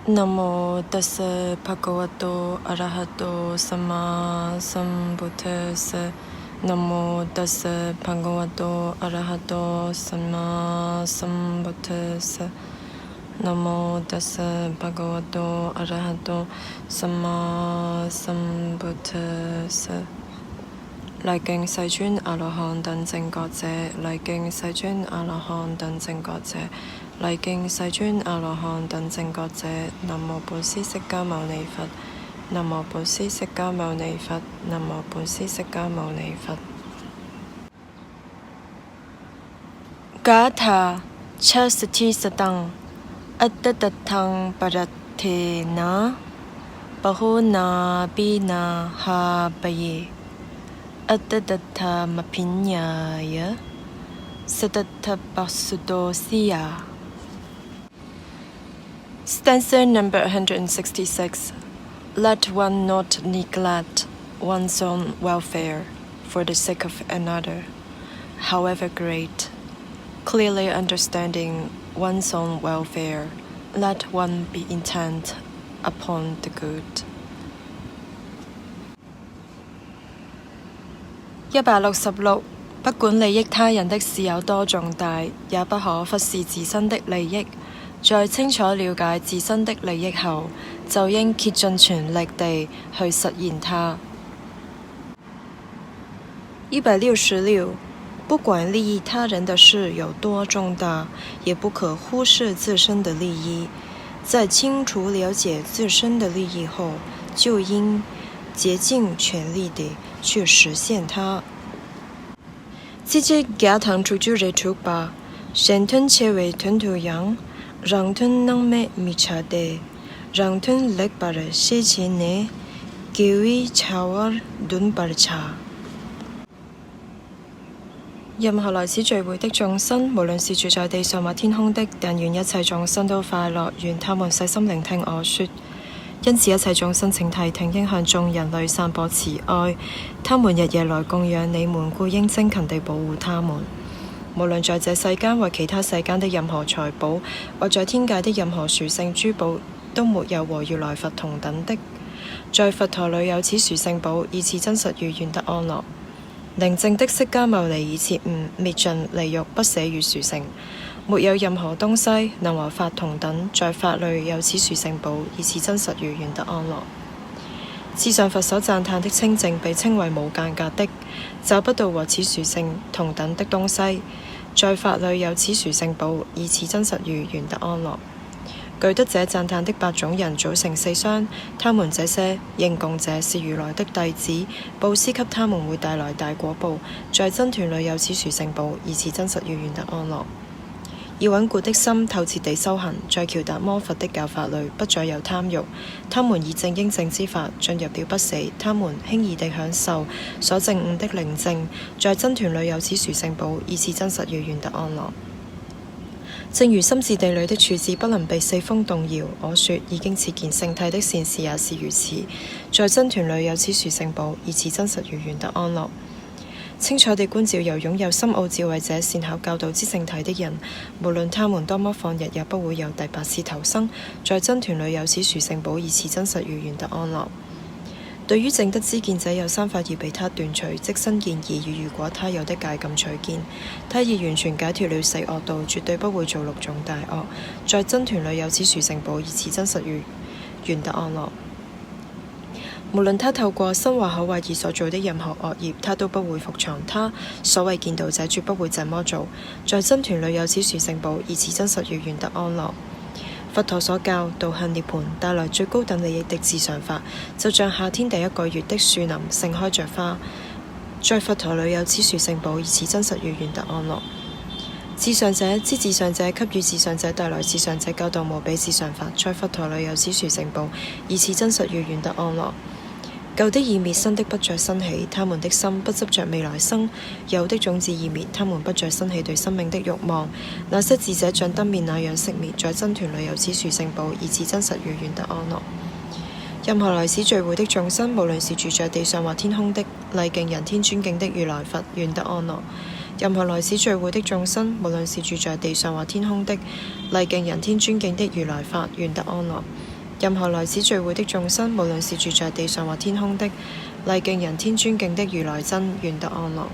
南無ตัสสะภะคะวะโตอะระหะโตสัมมาสัมพุทธัสสะนะโมตัสสะภะคะวะโตอะระหะโตสัมมาสัมพุทธัสสะนะโมตัสสะภะคะวะโตอะระหะโตสัมมาสัมพุทธัสสะ禮敬世尊阿羅漢等正覺者，禮敬世尊阿羅漢等正覺者，禮敬世尊阿羅漢等正覺者。南無本師釋迦牟尼佛，南無本師釋迦牟尼佛，南無本師釋迦牟尼佛。伽ថាឆសទ្ធិសតੰអត្តតថੰបរថេណាបហូណាប៊ីណាហាបយេอัตตถามพิญญายะสัตถปัสสุโตสิยา Stanza number 166. Let one not neglect one's own welfare for the sake of another, however great. Clearly understanding one's own welfare, let one be intent upon the good. 166. 不管利益他人的事有多重大，也不可忽視自身的利益。在清楚了解自身的利益後，就應竭盡全力地去實現它。166. 不管利益他人的事有多重大，也不可忽視自身的利益。在清楚了解自身的利益後，就應竭盡全力地去實現它。知識假騰出住嘅出吧，成吞車為吞吐樣，讓吞能咩咪查地，讓吞力把人寫錢呢，叫伊查瓦頓把查。任何來此聚會的眾生，無論是住在地上或天空的，但願一切眾生都快樂，願他們細心聆聽我說。因此一切眾生請諦聽，應向眾人類散播慈愛，他們日夜來供養你們，故應精勤地保護他們。無論在這世間或其他世間的任何財寶，或在天界的任何殊勝珠寶，都沒有和如來佛同等的。在佛陀裏有此殊勝寶，以此真實與願得安樂。寧靜的釋迦牟尼以徹悟滅盡離欲不捨與殊勝。沒有任何東西能和法同等，在法裏有此殊勝寶，以此真實與願得安樂。至上佛所讚歎的清淨，被稱為無間隔的，找不到和此殊勝同等的東西。在法裏有此殊勝寶，以此真實與願得安樂。具得這讚歎的8種人組成4相，他們這些應供者是如來的弟子，布施給他們會帶來大果報。在僧團裏有此殊勝寶，以此真實與願得安樂。以穩固的心透徹地修行，在喬達摩佛的教法裏不再有貪欲，他們以正應正之法進入了不死，他們輕易地享受所證悟的寧靜。在僧團裏有此殊勝寶，以此真實與願得安樂。正如心智地裏的處置不能被四風動搖，我說已經似見聖體的善事也是如此。在僧團裏有此殊勝寶，以此真實與願得安樂。清楚地觀照由擁有深奧智慧者善巧教導之聖體的人，無論他們多麼放逸，也不會有第8次投生。在僧團裏有此殊勝寶，以此真實與願得安樂。對於證得知見者，有3法已被他斷除，即身見義與如果他有的戒禁取見。他已完全解脫了四惡道，絕對不會做6種大惡。在僧團裏有此殊勝寶，以此真實與願得安樂。無論他透過身或口或意所做的任何惡業，他都不會伏藏他。所謂見道者絕不會這麼做。在僧團裏有此殊勝寶，以此真實與願得安樂。佛陀所教導向涅槃帶來最高等利益的至上法，就像夏天第1個月的樹林盛開着花。在佛陀裏有此殊勝寶，以此真實與願得安樂。至上者知至上者給予至上者帶來至上者教導無比至上法，在佛陀裏有此殊勝寶，以此真實與願得安樂。舊的已滅，新的不再生起，他們的心不執着未來生。有的種子已滅，他們不再生起對生命的慾望。那些智者像燈面那樣熄滅，在僧團裏有此殊勝寶，以此真實與願得安樂。任何來此聚會的眾生，無論是住在地上或天空的，禮敬人天尊敬的如來佛，願得安樂。任何來此聚會的眾生，無論是住在地上或天空的，禮敬人天尊敬的如來法，願得安樂。任何來此聚會的眾生，無論是住在地上或天空的，禮敬人天尊敬的如來真，願得安樂。